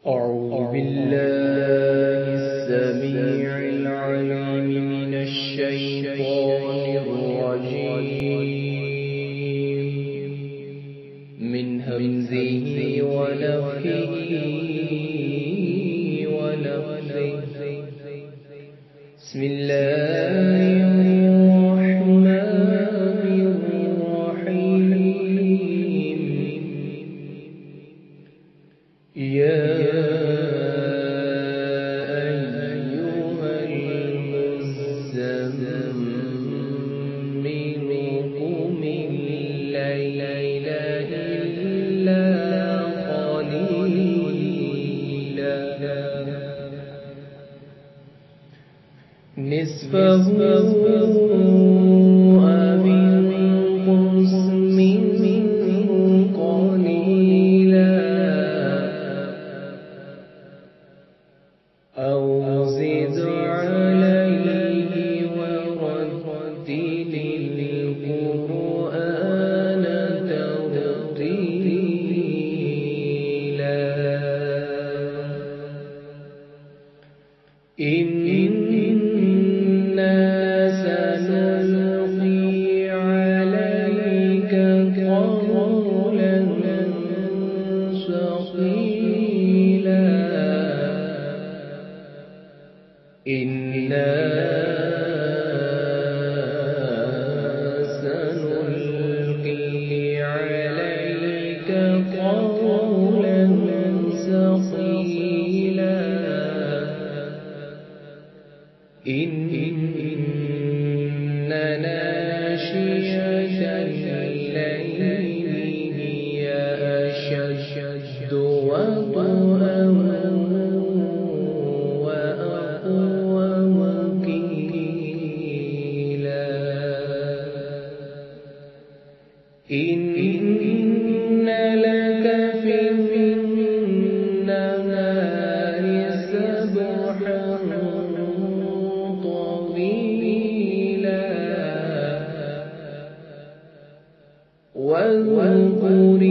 أعوذ بالله السميع العليم من الشيطان الرجيم من همزه ونفخه ونفثه بسم الله الرحمن الرحيم يا أيها المزمل قم الليل إلا قليلا نصفه أو انقص منه قليلا أو زد عليه ورتل القرآن ترتيلا إنا سنلقي عليك قولا ثقيلا إنا سنلقي عليك قولا ثقيلا إن ناشئة الليل هي أشد وطئا وأقوم قيلا إن لك في النهار سبحا طويلا واذكر